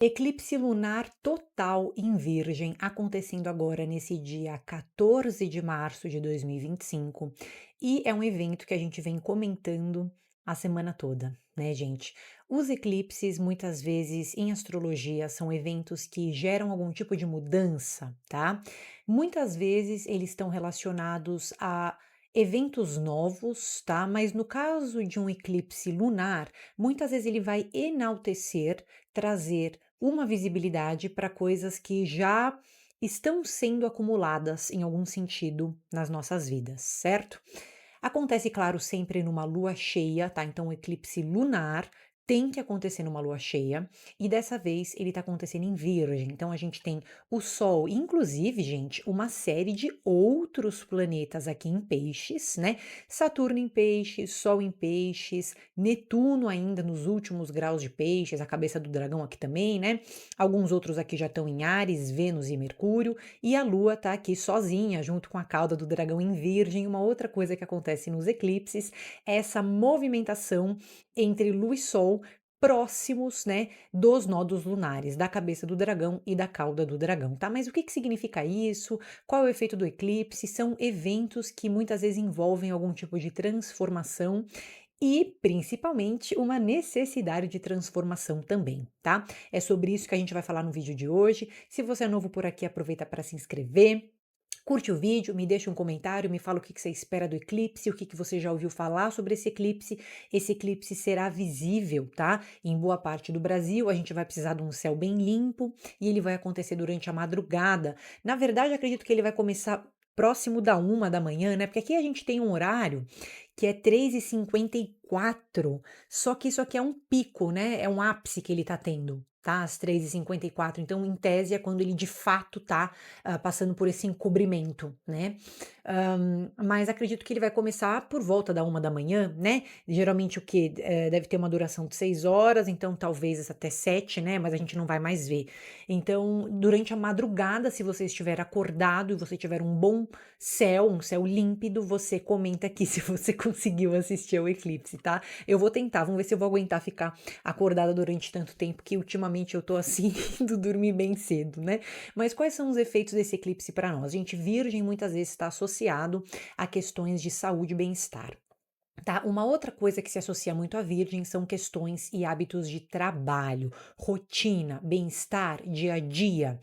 Eclipse lunar total em Virgem, acontecendo agora nesse dia 14 de março de 2025, e é um evento que a gente vem comentando a semana toda, né, gente? Os eclipses, muitas vezes, em astrologia, são eventos que geram algum tipo de mudança, tá? Muitas vezes eles estão relacionados a eventos novos, tá? Mas no caso de um eclipse lunar, muitas vezes ele vai enaltecer, trazer uma visibilidade para coisas que já estão sendo acumuladas em algum sentido nas nossas vidas, certo? Acontece, claro, sempre numa lua cheia, tá? Então, o eclipse lunar tem que acontecer numa lua cheia, e dessa vez ele tá acontecendo em Virgem. Então, a gente tem o Sol, inclusive, gente, uma série de outros planetas aqui em Peixes, né? Saturno em Peixes, Sol em Peixes, Netuno ainda nos últimos graus de Peixes, a cabeça do dragão aqui também, né? Alguns outros aqui já estão em Áries, Vênus e Mercúrio, e a Lua tá aqui sozinha, junto com a cauda do dragão em Virgem. Uma outra coisa que acontece nos eclipses é essa movimentação entre Lua e Sol próximos, né, dos nodos lunares, da cabeça do dragão e da cauda do dragão, tá? Mas o que significa isso? Qual é o efeito do eclipse? São eventos que muitas vezes envolvem algum tipo de transformação e, principalmente, uma necessidade de transformação também, tá? É sobre isso que a gente vai falar no vídeo de hoje. Se você é novo por aqui, aproveita para se inscrever. Curte o vídeo, me deixa um comentário, me fala o que você espera do eclipse, o que você já ouviu falar sobre esse eclipse. Esse eclipse será visível, tá? Em boa parte do Brasil, a gente vai precisar de um céu bem limpo e ele vai acontecer durante a madrugada. Na verdade, acredito que ele vai começar próximo da 1 da manhã, né? Porque aqui a gente tem um horário que é 3h54, só que isso aqui é um pico, né? É um ápice que ele tá tendo, tá? Às 3h54. Então, em tese, é quando ele de fato tá passando por esse encobrimento, né? Mas acredito que ele vai começar por volta da 1 da manhã, né? Geralmente o que deve ter uma duração de 6 horas, então talvez até 7, né? Mas a gente não vai mais ver. Então, durante a madrugada, se você estiver acordado e você tiver um céu límpido, você comenta aqui se você conseguiu assistir ao eclipse, tá? Eu vou tentar, vamos ver se eu vou aguentar ficar acordada durante tanto tempo, que ultimamente eu tô assim, indo dormir bem cedo, né? Mas quais são os efeitos desse eclipse para nós? Gente, Virgem muitas vezes está associado a questões de saúde e bem-estar. Tá? Uma outra coisa que se associa muito à Virgem são questões e hábitos de trabalho, rotina, bem-estar, dia a dia.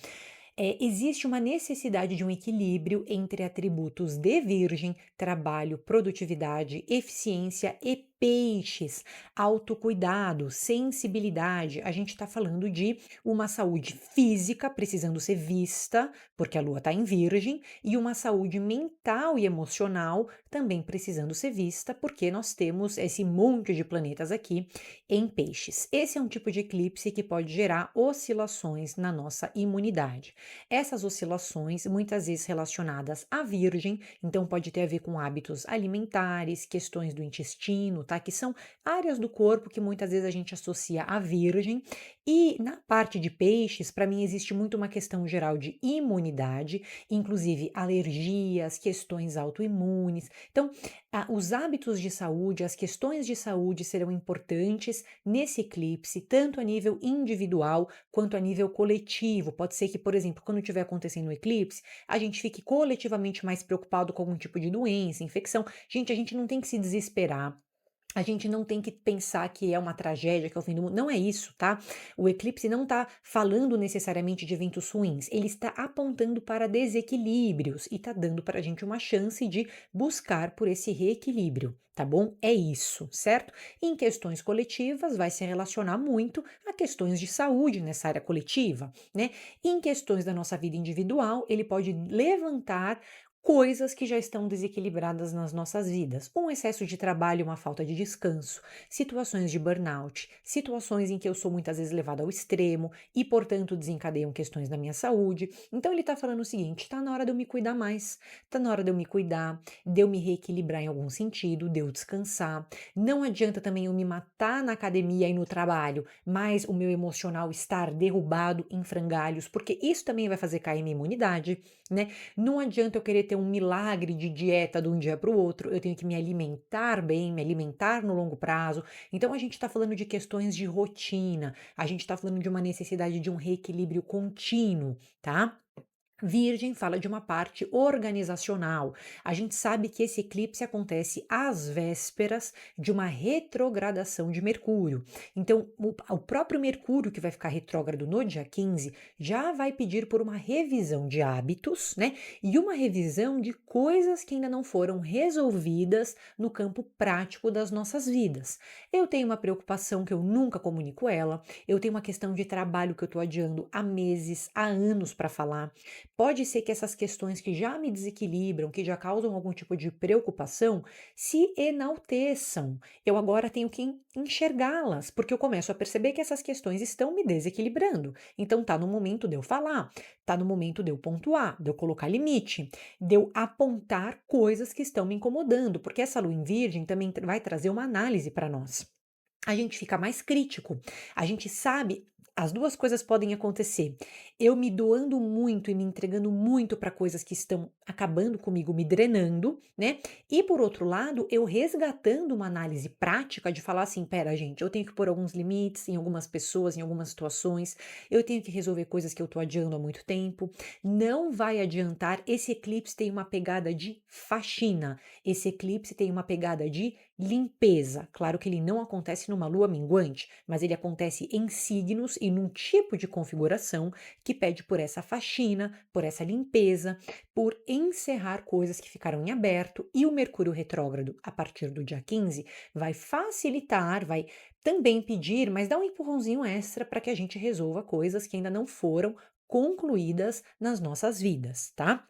Existe uma necessidade de um equilíbrio entre atributos de Virgem, trabalho, produtividade, eficiência e peixes, autocuidado, sensibilidade. A gente está falando de uma saúde física precisando ser vista, porque a Lua está em Virgem, e uma saúde mental e emocional também precisando ser vista, porque nós temos esse monte de planetas aqui em peixes. Esse é um tipo de eclipse que pode gerar oscilações na nossa imunidade. Essas oscilações, muitas vezes relacionadas à Virgem, então pode ter a ver com hábitos alimentares, questões do intestino, tá? Que são áreas do corpo que muitas vezes a gente associa à Virgem. E na parte de peixes, para mim existe muito uma questão geral de imunidade, inclusive alergias, questões autoimunes. Então, os hábitos de saúde, as questões de saúde serão importantes nesse eclipse, tanto a nível individual quanto a nível coletivo. Pode ser que, por exemplo, quando estiver acontecendo um eclipse, a gente fique coletivamente mais preocupado com algum tipo de doença, infecção. Gente, a gente não tem que se desesperar. A gente não tem que pensar que é uma tragédia, que é o fim do mundo. Não é isso, tá? O eclipse não está falando necessariamente de eventos ruins. Ele está apontando para desequilíbrios e está dando para a gente uma chance de buscar por esse reequilíbrio, tá bom? É isso, certo? Em questões coletivas, vai se relacionar muito a questões de saúde nessa área coletiva, né? Em questões da nossa vida individual, ele pode levantar coisas que já estão desequilibradas nas nossas vidas. Um excesso de trabalho, uma falta de descanso, situações de burnout, situações em que eu sou muitas vezes levada ao extremo e, portanto, desencadeiam questões da minha saúde. Então, ele está falando o seguinte: está na hora de eu me cuidar mais, está na hora de eu me cuidar, de eu me reequilibrar em algum sentido, de eu descansar. Não adianta também eu me matar na academia e no trabalho, mas o meu emocional estar derrubado em frangalhos, porque isso também vai fazer cair minha imunidade, né? Não adianta eu querer ter um milagre de dieta de um dia para o outro, eu tenho que me alimentar bem, me alimentar no longo prazo. Então a gente está falando de questões de rotina, a gente está falando de uma necessidade de um reequilíbrio contínuo, tá? Virgem fala de uma parte organizacional. A gente sabe que esse eclipse acontece às vésperas de uma retrogradação de Mercúrio. Então, o próprio Mercúrio, que vai ficar retrógrado no dia 15, já vai pedir por uma revisão de hábitos, né? E uma revisão de coisas que ainda não foram resolvidas no campo prático das nossas vidas. Eu tenho uma preocupação que eu nunca comunico ela, eu tenho uma questão de trabalho que eu estou adiando há meses, há anos para falar. Pode ser que essas questões que já me desequilibram, que já causam algum tipo de preocupação, se enalteçam. Eu agora tenho que enxergá-las, porque eu começo a perceber que essas questões estão me desequilibrando. Então tá no momento de eu falar, tá no momento de eu pontuar, de eu colocar limite, de eu apontar coisas que estão me incomodando, porque essa lua em virgem também vai trazer uma análise para nós. A gente fica mais crítico. A gente sabe, as duas coisas podem acontecer. Eu me doando muito e me entregando muito para coisas que estão acabando comigo, me drenando, né? E por outro lado, eu resgatando uma análise prática de falar assim: pera, gente, eu tenho que pôr alguns limites em algumas pessoas, em algumas situações, eu tenho que resolver coisas que eu tô adiando há muito tempo. Não vai adiantar. Esse eclipse tem uma pegada de faxina, esse eclipse tem uma pegada de limpeza. Claro que ele não acontece numa lua minguante, mas ele acontece em signos e num tipo de configuração que pede por essa faxina, por essa limpeza, por encerrar coisas que ficaram em aberto. E o Mercúrio retrógrado, a partir do dia 15, vai facilitar, vai também pedir, mas dá um empurrãozinho extra para que a gente resolva coisas que ainda não foram concluídas nas nossas vidas, tá?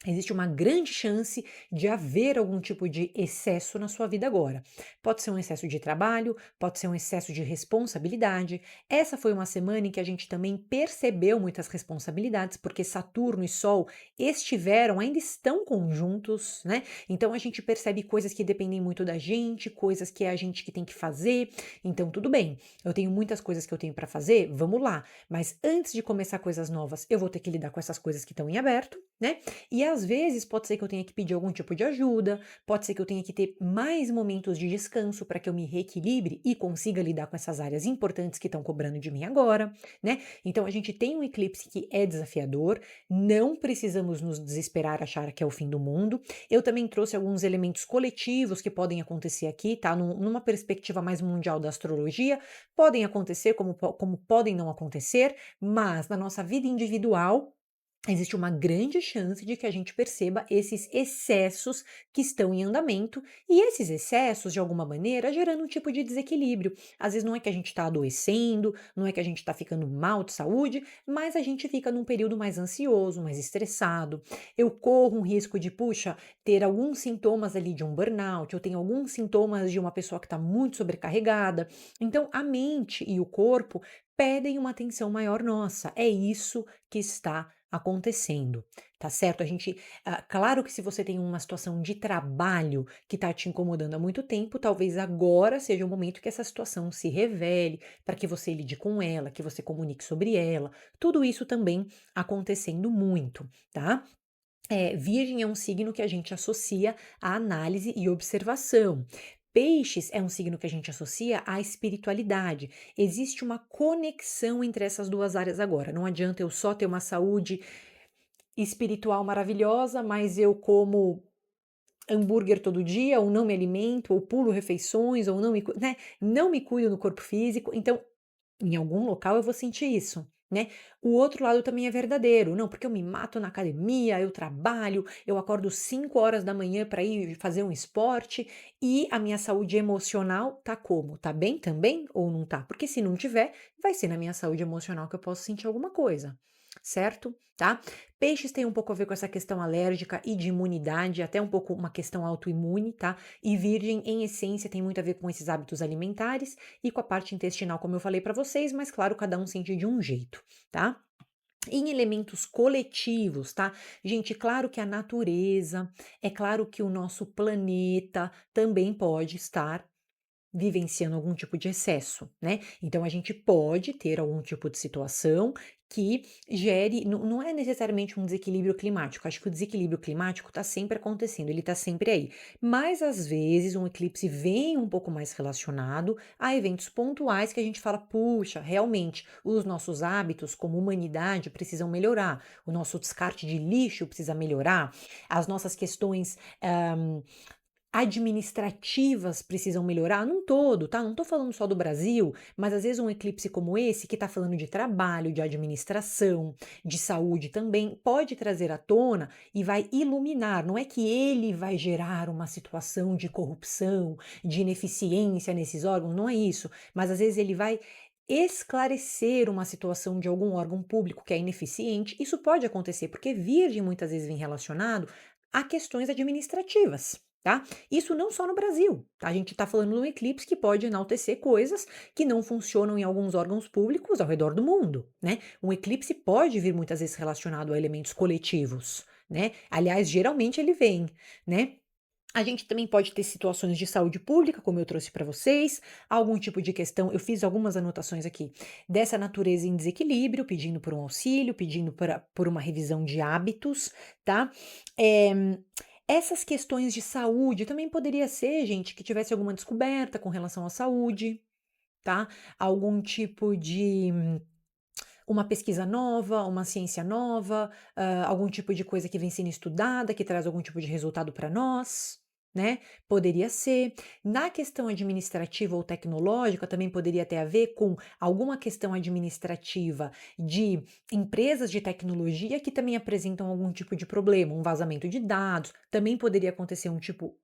Existe uma grande chance de haver algum tipo de excesso na sua vida agora. Pode ser um excesso de trabalho, pode ser um excesso de responsabilidade. Essa foi uma semana em que a gente também percebeu muitas responsabilidades, porque Saturno e Sol estiveram, ainda estão conjuntos, né? Então a gente percebe coisas que dependem muito da gente, coisas que é a gente que tem que fazer. Então tudo bem, eu tenho muitas coisas que eu tenho para fazer, vamos lá. Mas antes de começar coisas novas, eu vou ter que lidar com essas coisas que estão em aberto, né? E às vezes pode ser que eu tenha que pedir algum tipo de ajuda, pode ser que eu tenha que ter mais momentos de descanso para que eu me reequilibre e consiga lidar com essas áreas importantes que estão cobrando de mim agora, né? Então a gente tem um eclipse que é desafiador, não precisamos nos desesperar, achar que é o fim do mundo. Eu também trouxe alguns elementos coletivos que podem acontecer aqui, tá? Numa perspectiva mais mundial da astrologia, podem acontecer como podem não acontecer, mas na nossa vida individual existe uma grande chance de que a gente perceba esses excessos que estão em andamento e esses excessos, de alguma maneira, gerando um tipo de desequilíbrio. Às vezes não é que a gente está adoecendo, não é que a gente está ficando mal de saúde, mas a gente fica num período mais ansioso, mais estressado. Eu corro um risco de, puxa, ter alguns sintomas ali de um burnout, eu tenho alguns sintomas de uma pessoa que está muito sobrecarregada. Então, a mente e o corpo pedem uma atenção maior nossa. É isso que está acontecendo, tá certo? Claro que se você tem uma situação de trabalho que está te incomodando há muito tempo, talvez agora seja o momento que essa situação se revele, para que você lide com ela, que você comunique sobre ela. Tudo isso também acontecendo muito, tá? Virgem é um signo que a gente associa à análise e observação. Peixes é um signo que a gente associa à espiritualidade. Existe uma conexão entre essas duas áreas agora. Não adianta eu só ter uma saúde espiritual maravilhosa, mas eu como hambúrguer todo dia, ou não me alimento, ou pulo refeições, ou não né, não me cuido no corpo físico. Então, em algum local eu vou sentir isso, né? O outro lado também é verdadeiro, não, porque eu me mato na academia, eu trabalho, eu acordo 5 horas da manhã para ir fazer um esporte e a minha saúde emocional tá como? Tá bem também ou não tá? Porque se não tiver, vai ser na minha saúde emocional que eu posso sentir alguma coisa, certo? Tá? Peixes tem um pouco a ver com essa questão alérgica e de imunidade, até um pouco uma questão autoimune, tá? E Virgem, em essência, tem muito a ver com esses hábitos alimentares e com a parte intestinal, como eu falei para vocês, mas claro, cada um sente de um jeito, tá? Em elementos coletivos, tá? Gente, claro que a natureza, é claro que o nosso planeta também pode estar vivenciando algum tipo de excesso, né. Então a gente pode ter algum tipo de situação que gere não é necessariamente um desequilíbrio climático, acho que o desequilíbrio climático está sempre acontecendo, ele está sempre aí. Mas às vezes um eclipse vem um pouco mais relacionado a eventos pontuais que a gente fala: "Puxa, realmente, os nossos hábitos como humanidade precisam melhorar, o nosso descarte de lixo precisa melhorar, as nossas questões, administrativas precisam melhorar num todo, tá, não tô falando só do Brasil, mas às vezes um eclipse como esse, que tá falando de trabalho, de administração, de saúde também, pode trazer à tona e vai iluminar, não é que ele vai gerar uma situação de corrupção, de ineficiência nesses órgãos, não é isso, mas às vezes ele vai esclarecer uma situação de algum órgão público que é ineficiente. Isso pode acontecer, porque Virgem muitas vezes vem relacionado a questões administrativas, tá? Isso não só no Brasil, tá? A gente está falando de um eclipse que pode enaltecer coisas que não funcionam em alguns órgãos públicos ao redor do mundo, né? Um eclipse pode vir muitas vezes relacionado a elementos coletivos, né? Aliás, geralmente ele vem, né? A gente também pode ter situações de saúde pública, como eu trouxe para vocês, algum tipo de questão, eu fiz algumas anotações aqui, dessa natureza em desequilíbrio, pedindo por um auxílio, pedindo por uma revisão de hábitos, tá? Essas questões de saúde também poderia ser, gente, que tivesse alguma descoberta com relação à saúde, tá? Algum tipo de uma pesquisa nova, uma ciência nova, algum tipo de coisa que vem sendo estudada, que traz algum tipo de resultado para nós, né? Poderia ser. Na questão administrativa ou tecnológica, também poderia ter a ver com alguma questão administrativa de empresas de tecnologia que também apresentam algum tipo de problema, um vazamento de dados. Também poderia acontecer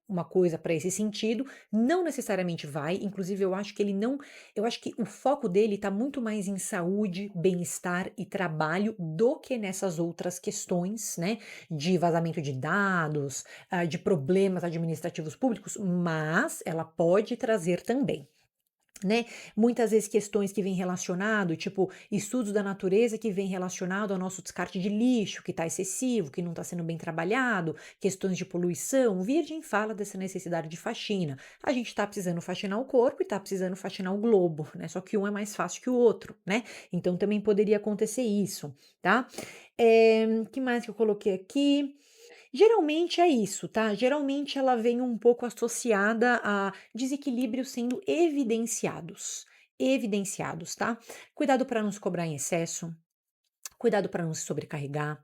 uma coisa para esse sentido. Não necessariamente vai, inclusive eu acho que ele não eu acho que o foco dele está muito mais em saúde, bem-estar e trabalho do que nessas outras questões, né, de vazamento de dados, de problemas administrativos públicos, mas ela pode trazer também. Né, muitas vezes questões que vêm relacionado, tipo, estudos da natureza que vem relacionado ao nosso descarte de lixo, que está excessivo, que não está sendo bem trabalhado, questões de poluição. Virgem fala dessa necessidade de faxina. A gente está precisando faxinar o corpo e está precisando faxinar o globo, né? Só que um é mais fácil que o outro, né? Então também poderia acontecer isso, tá? Que mais que eu coloquei aqui? Geralmente é isso, tá? Geralmente ela vem um pouco associada a desequilíbrios sendo evidenciados, tá? Cuidado para não se cobrar em excesso, cuidado para não se sobrecarregar,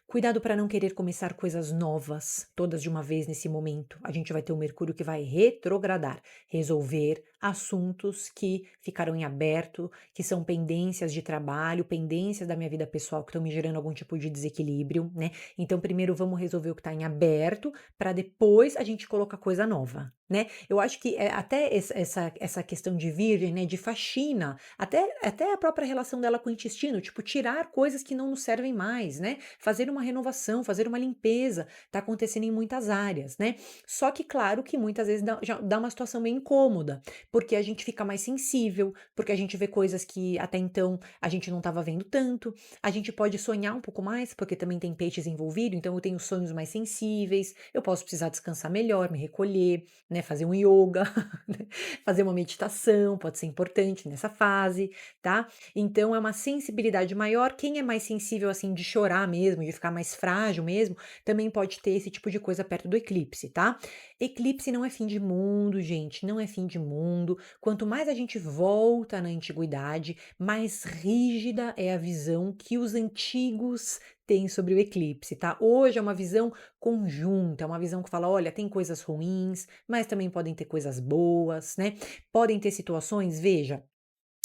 cuidado para não querer começar coisas novas, todas de uma vez nesse momento. A gente vai ter o Mercúrio que vai retrogradar, resolver assuntos que ficaram em aberto, que são pendências de trabalho, pendências da minha vida pessoal que estão me gerando algum tipo de desequilíbrio, né? Então, primeiro vamos resolver o que está em aberto, para depois a gente colocar coisa nova, né? Eu acho que até essa questão de virgem, né, de faxina, até a própria relação dela com o intestino, tipo, tirar coisas que não nos servem mais, né? Fazer uma renovação, fazer uma limpeza, tá acontecendo em muitas áreas, né? Só que, claro, que muitas vezes já dá uma situação meio incômoda, porque a gente fica mais sensível, porque a gente vê coisas que até então a gente não estava vendo tanto, a gente pode sonhar um pouco mais, porque também tem peixes envolvidos, então eu tenho sonhos mais sensíveis, eu posso precisar descansar melhor, me recolher, né, fazer um yoga, né, fazer uma meditação, pode ser importante nessa fase, tá? Então é uma sensibilidade maior. Quem é mais sensível assim de chorar mesmo, de ficar mais frágil mesmo, também pode ter esse tipo de coisa perto do eclipse, tá? Eclipse não é fim de mundo, gente, não é fim de mundo. Quanto mais a gente volta na antiguidade, mais rígida é a visão que os antigos têm sobre o eclipse, tá? Hoje é uma visão conjunta, é uma visão que fala, olha, tem coisas ruins, mas também podem ter coisas boas, né? Podem ter situações, veja,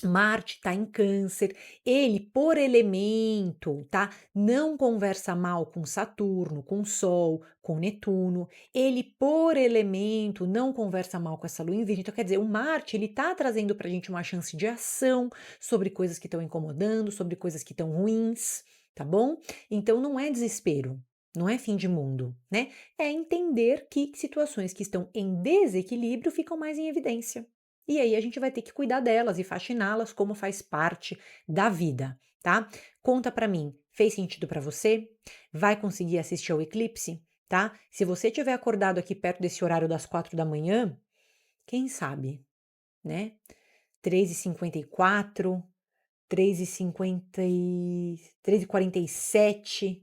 Marte está em Câncer, ele por elemento, tá? Não conversa mal com Saturno, com Sol, com Netuno. Ele por elemento não conversa mal com essa Lua em Virgem. Então quer dizer, o Marte ele tá trazendo para a gente uma chance de ação sobre coisas que estão incomodando, sobre coisas que estão ruins, tá bom? Então não é desespero. Não é fim de mundo, né? É entender que situações que estão em desequilíbrio ficam mais em evidência. E aí a gente vai ter que cuidar delas e faxiná-las como faz parte da vida, tá? Conta pra mim, fez sentido pra você? Vai conseguir assistir ao eclipse, tá? Se você tiver acordado aqui perto desse horário das 4 da manhã, quem sabe? né, 3h54, 3h47.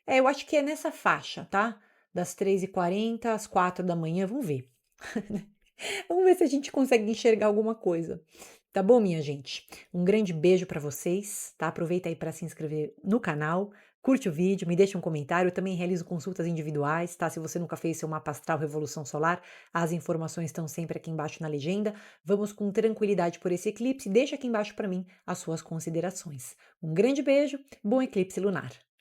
Eu acho que é nessa faixa, tá, das 3h40 às 4 da manhã, vamos ver. Vamos ver se a gente consegue enxergar alguma coisa. Tá bom, minha gente? Um grande beijo pra vocês, tá? Aproveita aí para se inscrever no canal, curte o vídeo, me deixa um comentário. Eu também realizo consultas individuais, tá? Se você nunca fez seu mapa astral Revolução Solar, as informações estão sempre aqui embaixo na legenda. Vamos com tranquilidade por esse eclipse. Deixa aqui embaixo para mim as suas considerações. Um grande beijo, bom eclipse lunar.